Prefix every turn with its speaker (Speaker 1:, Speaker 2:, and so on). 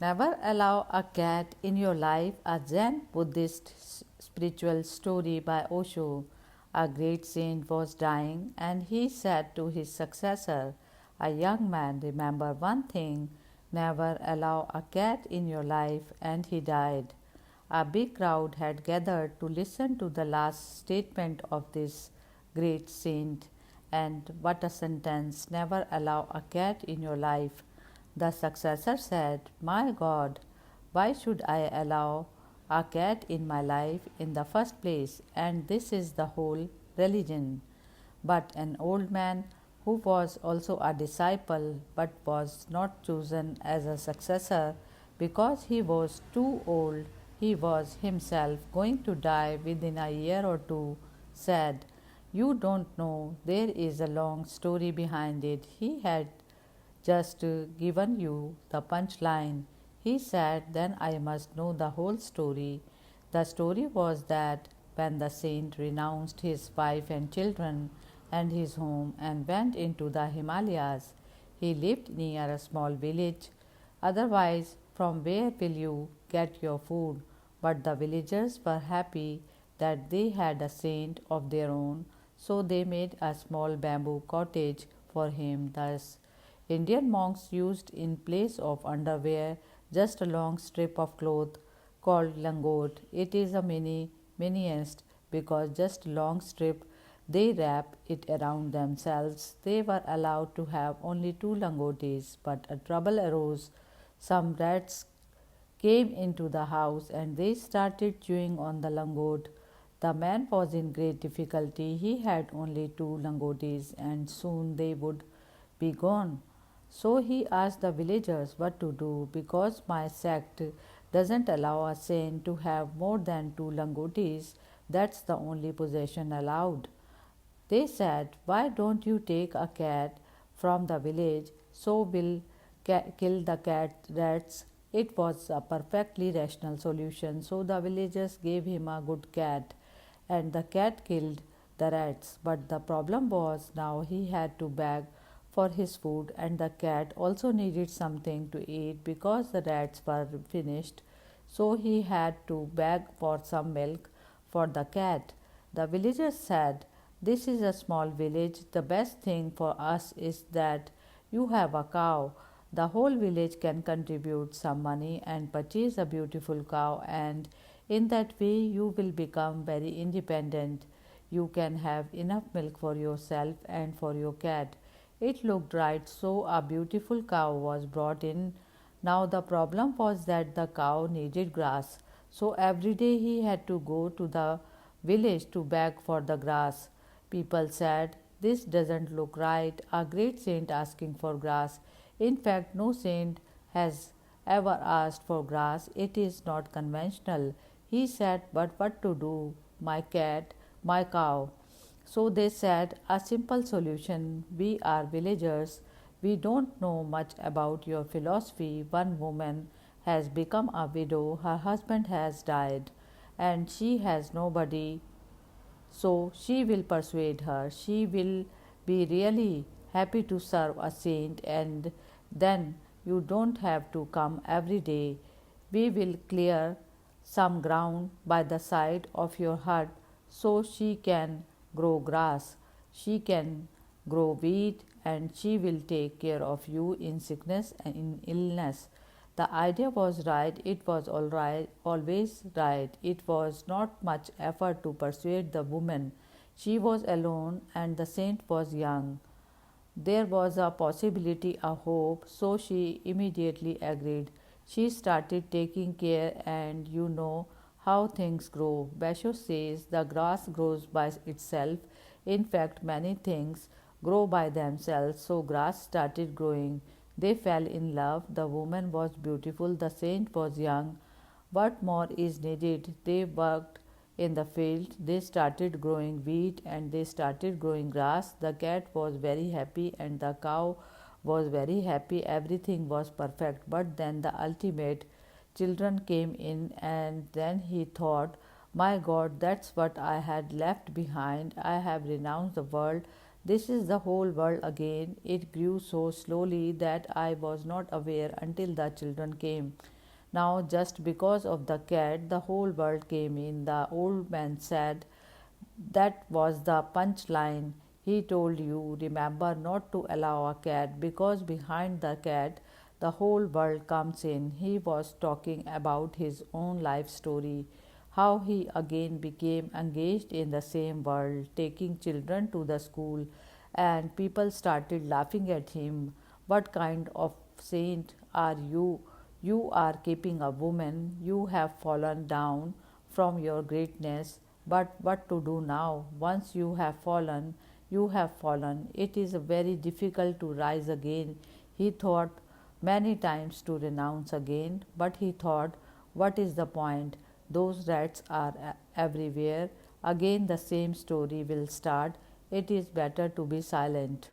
Speaker 1: Never allow a cat in your life. A Zen Buddhist spiritual story by Osho. A great saint was dying, and he said to his successor, a young man, remember one thing, never allow a cat in your life, and he died. A big crowd had gathered to listen to the last statement of this great saint. And what a sentence! Never allow a cat in your life. The successor said, my God, why should I allow a cat in my life in the first place? And this is the whole religion. But an old man who was also a disciple but was not chosen as a successor because he was too old, he was himself going to die within a year or two, said, you don't know, there is a long story behind it. He had just given you the punchline. He said, then I must know the whole story. The story was that when the saint renounced his wife and children and his home and went into the Himalayas, he lived near a small village. Otherwise, from where will you get your food? But the villagers were happy that they had a saint of their own, so they made a small bamboo cottage for him. Thus, Indian monks used in place of underwear just a long strip of cloth called langot. It is a miniest because just a long strip they wrap it around themselves. They were allowed to have only two langotis, but a trouble arose. Some rats came into the house and they started chewing on the langot. The man was in great difficulty. He had only two langotis and soon they would be gone. So he asked the villagers what to do because my sect doesn't allow a saint to have more than two langotis. That's the only possession allowed. They said, why don't you take a cat from the village so we'll kill the cat rats? It was a perfectly rational solution. So the villagers gave him a good cat and the cat killed the rats. But the problem was now he had to beg for his food and the cat also needed something to eat because the rats were finished. So he had to beg for some milk for the cat. The villagers said, this is a small village. The best thing for us is that you have a cow. The whole village can contribute some money and purchase a beautiful cow, and in that way you will become very independent. You can have enough milk for yourself and for your cat. It looked right, so a beautiful cow was brought in. Now the problem was that the cow needed grass, so every day he had to go to the village to beg for the grass. People said, this doesn't look right, a great saint asking for grass. In fact, no saint has ever asked for grass. It is not conventional. He said, but what to do? My cat, my cow. So they said, a simple solution. We are villagers. We don't know much about your philosophy. One woman has become a widow, her husband has died, and she has nobody, so she will persuade her. She will be really happy to serve a saint, and then you don't have to come every day. We will clear some ground by the side of your hut so she can grow grass. She can grow wheat, and she will take care of you in sickness and in illness. The idea was right, it was all right, always right. It was not much effort to persuade the woman. She was alone and the saint was young. There was a possibility, a hope, so she immediately agreed. She started taking care, and you know how things grow. Basho says the grass grows by itself. In fact, many things grow by themselves, so grass started growing. They fell in love. The woman was beautiful, the saint was young. What more is needed? They worked in the field. They started growing wheat and they started growing grass. The cat was very happy and the cow was very happy. Everything was perfect. But then the ultimate children came in, and then he thought, my God, that's what I had left behind. I have renounced the world. This is the whole world again. It grew so slowly that I was not aware until the children came. Now, just because of the cat, the whole world came in. The old man said, that was the punchline. He told you, remember not to allow a cat because behind the cat, the whole world comes in. He was talking about his own life story, how he again became engaged in the same world, taking children to the school, and people started laughing at him. What kind of saint are you? You are keeping a woman. You have fallen down from your greatness. But what to do now? Once you have fallen, you have fallen. It is very difficult to rise again. He thought many times to renounce again, but he thought, what is the point? Those rats are everywhere. Again, the same story will start. It is better to be silent.